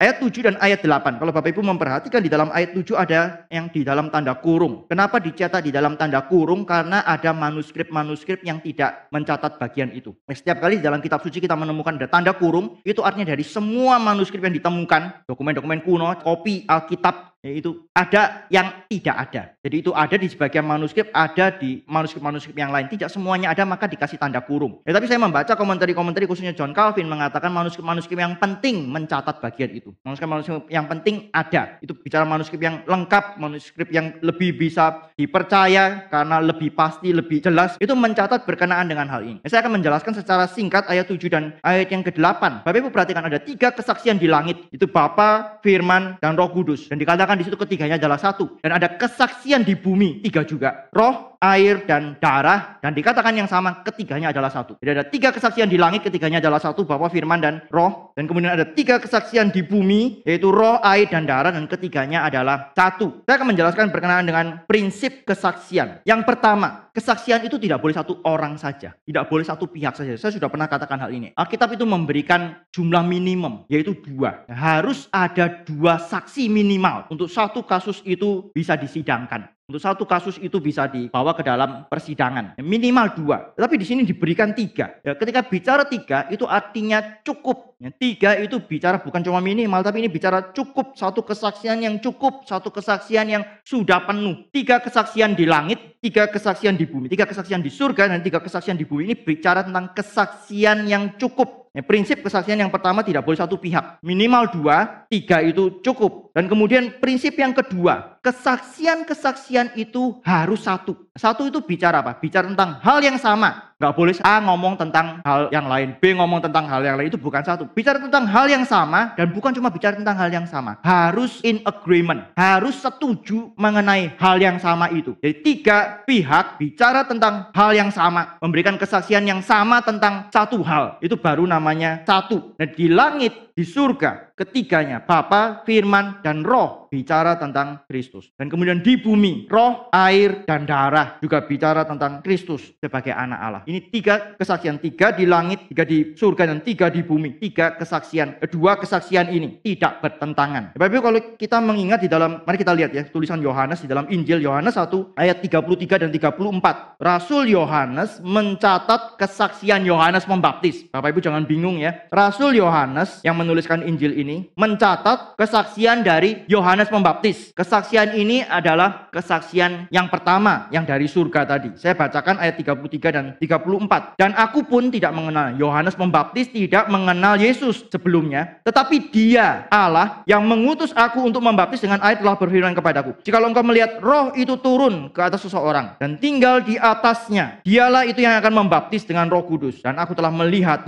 Ayat 7 dan ayat 8. Kalau Bapak Ibu memperhatikan di dalam ayat 7 ada yang di dalam tanda kurung. Kenapa dicetak di dalam tanda kurung? Karena ada manuskrip-manuskrip yang tidak mencatat bagian itu. Setiap kali di dalam kitab suci kita menemukan ada tanda kurung, itu artinya dari semua manuskrip yang ditemukan, dokumen-dokumen kuno, kopi Alkitab, itu ada yang tidak ada. Jadi itu ada di sebagian manuskrip, ada di manuskrip-manuskrip yang lain. Tidak semuanya ada, maka dikasih tanda kurung. Tapi saya membaca komentari-komentari khususnya John Calvin mengatakan manuskrip-manuskrip yang penting mencatat bagian itu. Manuskrip-manuskrip yang penting ada. Itu bicara manuskrip yang lengkap, manuskrip yang lebih bisa dipercaya karena lebih pasti, lebih jelas. Itu mencatat berkenaan dengan hal ini. Saya akan menjelaskan secara singkat ayat 7 dan ayat yang ke-8. Bapak Ibu perhatikan ada 3 kesaksian di langit. Itu Bapa, Firman, dan Roh Kudus. Dan dikatakan di situ ketiganya adalah satu. Dan ada kesaksian di bumi, 3 juga. Roh, air, dan darah. Dan dikatakan yang sama, ketiganya adalah satu. Jadi ada 3 kesaksian di langit, ketiganya adalah satu. Bapa, Firman, dan Roh. Dan kemudian ada 3 kesaksian di bumi, yaitu roh, air, dan darah. Dan ketiganya adalah satu. Saya akan menjelaskan berkenaan dengan prinsip kesaksian. Yang pertama, kesaksian itu tidak boleh satu orang saja. Tidak boleh satu pihak saja. Saya sudah pernah katakan hal ini. Alkitab itu memberikan jumlah minimum, yaitu 2. Harus ada 2 saksi minimal untuk satu kasus itu bisa disidangkan. Untuk satu kasus itu bisa dibawa ke dalam persidangan. Minimal 2. Tapi di sini diberikan 3. Ketika bicara 3 itu artinya cukup. 3 itu bicara bukan cuma minimal, tapi ini bicara cukup. Satu kesaksian yang cukup. Satu kesaksian yang sudah penuh. 3 kesaksian di langit, 3 kesaksian di bumi. 3 kesaksian di surga dan 3 kesaksian di bumi. Ini bicara tentang kesaksian yang cukup. Prinsip kesaksian yang pertama tidak boleh satu pihak. Minimal 2, 3 itu cukup. Dan kemudian prinsip yang kedua, kesaksian-kesaksian itu harus satu. Satu itu bicara apa? Bicara tentang hal yang sama. Nggak boleh A ngomong tentang hal yang lain, B ngomong tentang hal yang lain. Itu bukan satu. Bicara tentang hal yang sama dan bukan cuma bicara tentang hal yang sama. Harus in agreement. Harus setuju mengenai hal yang sama itu. Jadi 3 pihak bicara tentang hal yang sama. Memberikan kesaksian yang sama tentang satu hal. Itu baru namanya satu. Nah, di langit, di surga, ketiganya Bapa, Firman, dan Roh bicara tentang Kristus. Dan kemudian di bumi, roh, air, dan darah juga bicara tentang Kristus sebagai anak Allah. Ini 3 kesaksian. 3 di langit, 3 di surga, dan 3 di bumi. 3 kesaksian. 2 kesaksian ini tidak bertentangan. Bapak Ibu, kalau kita mengingat di dalam, mari kita lihat ya, tulisan Yohanes di dalam Injil Yohanes 1 ayat 33 dan 34. Rasul Yohanes mencatat kesaksian Yohanes Pembaptis. Bapak Ibu jangan bingung ya. Rasul Yohanes yang menuliskan Injil ini mencatat kesaksian dari Yohanes Pembaptis. Kesaksian ini adalah kesaksian yang pertama yang dari surga tadi. Saya bacakan ayat 33 dan 34. Dan aku pun tidak mengenal. Yohanes Pembaptis tidak mengenal Yesus sebelumnya, tetapi Dia, Allah, yang mengutus aku untuk membaptis dengan air telah berfirman kepadaku, jikalau engkau melihat roh itu turun ke atas seseorang dan tinggal di atasnya, Dialah itu yang akan membaptis dengan Roh Kudus. Dan aku telah melihat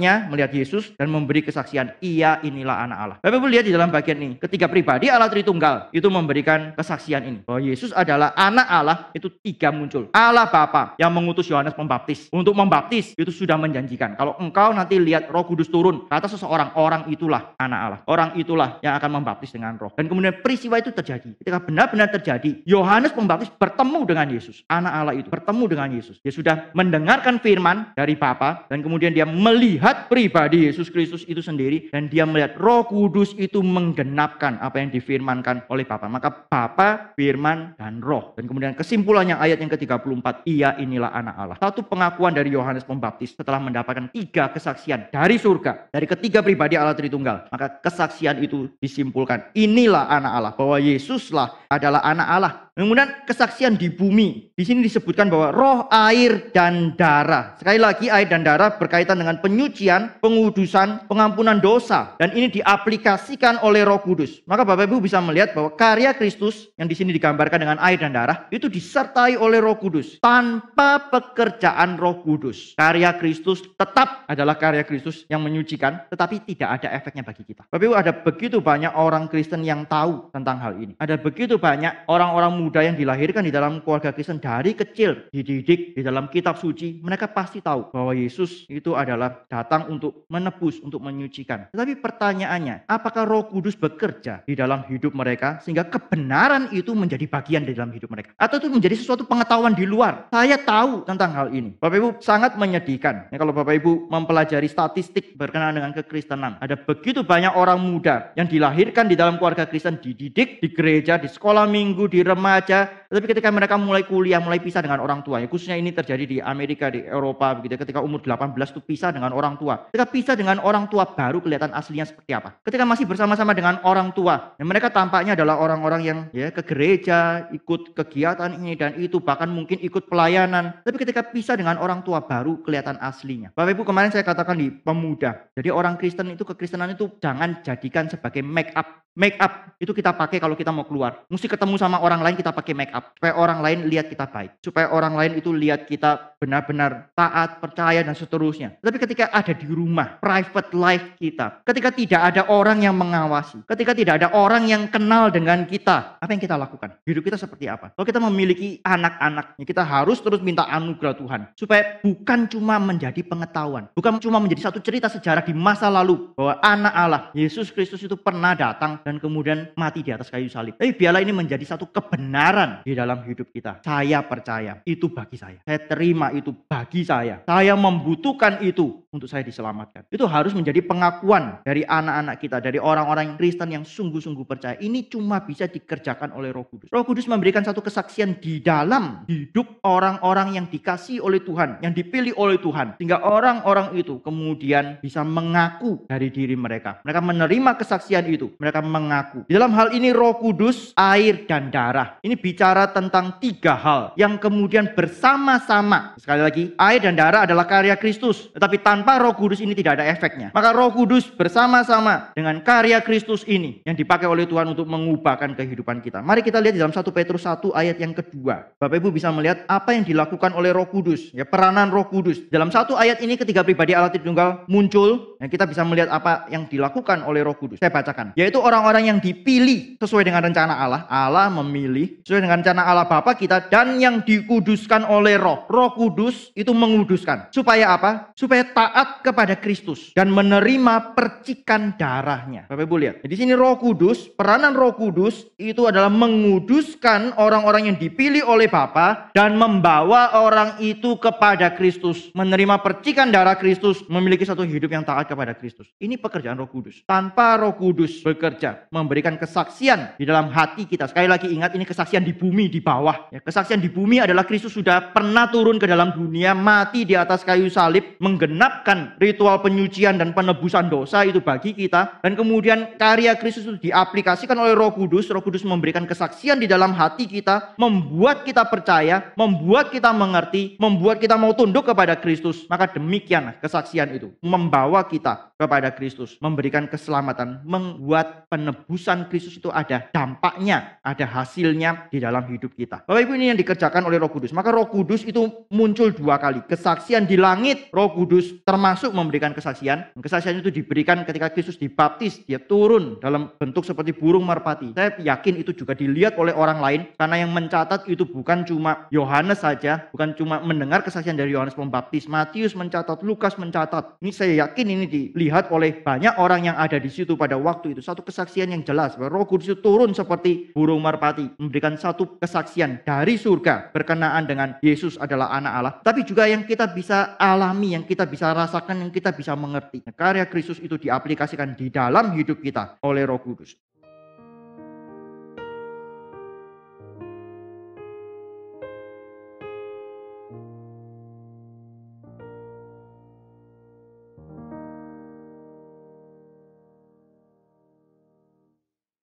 Yesus dan memberi kesaksian, Ia inilah anak Allah. Bapak Ibu lihat di dalam bagian ini, ketiga pribadi Allah Tritunggal itu memberikan kesaksian ini bahwa Yesus adalah anak Allah. Itu 3 muncul. Allah Bapa yang mengutus Yohanes Pembaptis untuk membaptis, itu sudah menjanjikan kalau engkau nanti lihat Roh Kudus turun ke atas seseorang, orang itulah anak Allah. Orang itulah yang akan membaptis dengan roh. Dan kemudian peristiwa itu terjadi. Ketika benar-benar terjadi, Yohanes Pembaptis bertemu dengan Yesus. Anak Allah itu bertemu dengan Yesus. Dia sudah mendengarkan firman dari Bapa dan kemudian dia melihat pribadi Yesus Kristus itu sendiri dan dia melihat Roh Kudus itu menggenapkan apa yang difirmankan oleh Bapa. Maka Bapa, Firman, dan Roh. Dan kemudian kesimpulannya ayat yang ke-34, Ia inilah anak Allah. Satu pengakuan dari Yohanes Pembaptis setelah mendapatkan 3 kesaksian dari surga, dari ketiga pribadi Allah Tritunggal. Maka kesaksian itu disimpulkan, inilah anak Allah, bahwa Yesuslah adalah anak Allah. Kemudian kesaksian di bumi. Di sini disebutkan bahwa roh, air, dan darah. Sekali lagi air dan darah berkaitan dengan penyucian, pengudusan, pengampunan dosa. Dan ini diaplikasikan oleh Roh Kudus. Maka Bapak Ibu bisa melihat bahwa karya Kristus yang di sini digambarkan dengan air dan darah itu disertai oleh Roh Kudus. Tanpa pekerjaan Roh Kudus, karya Kristus tetap adalah karya Kristus yang menyucikan, tetapi tidak ada efeknya bagi kita. Bapak Ibu, ada begitu banyak orang Kristen yang tahu tentang hal ini. Ada begitu banyak orang-orang muda yang dilahirkan di dalam keluarga Kristen dari kecil, dididik di dalam kitab suci, mereka pasti tahu bahwa Yesus itu adalah datang untuk menebus, untuk menyucikan. Tetapi pertanyaannya, apakah Roh Kudus bekerja di dalam hidup mereka sehingga kebenaran itu menjadi bagian di dalam hidup mereka? Atau itu menjadi sesuatu pengetahuan di luar? Saya tahu tentang hal ini. Bapak Ibu, sangat menyedihkan. Kalau Bapak Ibu mempelajari statistik berkenaan dengan kekristenan, ada begitu banyak orang muda yang dilahirkan di dalam keluarga Kristen, dididik di gereja, di sekolah minggu, di remaja, tetapi ketika mereka mulai kuliah, mulai pisah dengan orang tua, khususnya ini terjadi di Amerika, di Eropa, begitu. Ketika umur 18 itu pisah dengan orang tua. Ketika pisah dengan orang tua, baru kelihatan aslinya seperti apa. Ketika masih bersama-sama dengan orang tua, mereka tampaknya adalah orang-orang yang ke gereja, ikut kegiatan ini dan itu, bahkan mungkin ikut pelayanan. Tapi ketika pisah dengan orang tua, baru kelihatan aslinya. Bapak Ibu, kemarin saya katakan di pemuda, jadi orang Kristen itu, kekristenan itu jangan jadikan sebagai make up. Make up itu kita pakai kalau kita mau keluar. Mesti ketemu sama orang lain, kita pakai make up. Supaya orang lain lihat kita baik. Supaya orang lain itu lihat kita benar-benar taat, percaya, dan seterusnya. Tapi ketika ada di rumah, private life kita, ketika tidak ada orang yang mengawasi, ketika tidak ada orang yang kenal dengan kita, apa yang kita lakukan? Hidup kita seperti apa? Kalau kita memiliki anak-anak, kita harus terus minta anugerah Tuhan. Supaya bukan cuma menjadi pengetahuan. Bukan cuma menjadi satu cerita sejarah di masa lalu. Bahwa anak Allah, Yesus Kristus itu pernah datang dan kemudian mati di atas kayu salib. Tapi biarlah ini menjadi satu kebenaran di dalam hidup kita. Saya percaya, itu bagi saya. Saya terima itu bagi saya. Saya membutuhkan itu untuk saya diselamatkan. Itu harus menjadi pengakuan dari anak-anak kita, dari orang-orang Kristen yang sungguh-sungguh percaya. Ini cuma bisa dikerjakan oleh Roh Kudus. Roh Kudus memberikan satu kesaksian di dalam hidup orang-orang yang dikasihi oleh Tuhan, yang dipilih oleh Tuhan. Sehingga orang-orang itu kemudian bisa mengaku dari diri mereka. Mereka menerima kesaksian itu. Mereka mengaku. Di dalam hal ini Roh Kudus, air dan darah. Ini bicara tentang 3 hal yang kemudian bersama-sama. Sekali lagi, air dan darah adalah karya Kristus. Tetapi tanpa Roh Kudus ini tidak ada efeknya. Maka Roh Kudus bersama-sama dengan karya Kristus ini yang dipakai oleh Tuhan untuk mengubahkan kehidupan kita. Mari kita lihat di dalam 1 Petrus 1 ayat yang kedua. Bapak Ibu bisa melihat apa yang dilakukan oleh Roh Kudus. Peranan Roh Kudus. Dalam 1 ayat ini ketiga pribadi Allah Tritunggal muncul. Dan kita bisa melihat apa yang dilakukan oleh Roh Kudus. Saya bacakan. Yaitu orang-orang yang dipilih sesuai dengan rencana Allah. Allah memilih sesuai dengan rencana Allah Bapa kita dan yang dikuduskan oleh Roh. Roh Kudus itu menguduskan. Supaya apa? Supaya taat kepada Kristus dan menerima percikan darahnya. Bapak Ibu lihat. Di sini Roh Kudus, peranan Roh Kudus itu adalah menguduskan orang-orang yang dipilih oleh Bapa dan membawa orang itu kepada Kristus, menerima percikan darah Kristus, memiliki satu hidup yang taat kepada Kristus. Ini pekerjaan Roh Kudus. Tanpa Roh Kudus bekerja, memberikan kesaksian di dalam hati kita. Sekali lagi ingat, ini kesaksian di bumi, di bawah. Kesaksian di bumi adalah Kristus sudah pernah turun ke dalam dunia, mati di atas kayu salib, menggenapkan ritual penyucian dan penebusan dosa itu bagi kita. Dan kemudian karya Kristus itu diaplikasikan oleh Roh Kudus. Roh Kudus memberikan kesaksian di dalam hati kita, membuat kita percaya, membuat kita mengerti, membuat kita mau tunduk kepada Kristus. Maka demikian kesaksian itu membawa kita kepada Kristus, memberikan keselamatan, membuat penebusan Kristus itu ada dampaknya, ada hasilnya di dalam hidup kita. Bapak Ibu, ini yang dikerjakan oleh Roh Kudus. Maka Roh Kudus itu muncul 2 kali. Kesaksian di langit, Roh Kudus termasuk memberikan kesaksian. Kesaksian itu diberikan ketika Kristus dibaptis, dia turun dalam bentuk seperti burung merpati. Saya yakin itu juga dilihat oleh orang lain, karena yang mencatat itu bukan cuma Yohanes saja, bukan cuma mendengar kesaksian dari Yohanes Pembaptis. Matius mencatat, Lukas mencatat. Ini saya yakin ini dilihat oleh banyak orang yang ada di situ pada waktu itu. Satu kesaksian yang jelas bahwa Roh Kudus itu turun seperti burung merpati, memberikan satu kesaksian dari surga berkenaan dengan Yesus adalah anak Allah. Tapi juga yang kita bisa alami, yang kita bisa rasakan, yang kita bisa mengerti. Karya Kristus itu diaplikasikan di dalam hidup kita oleh Roh Kudus.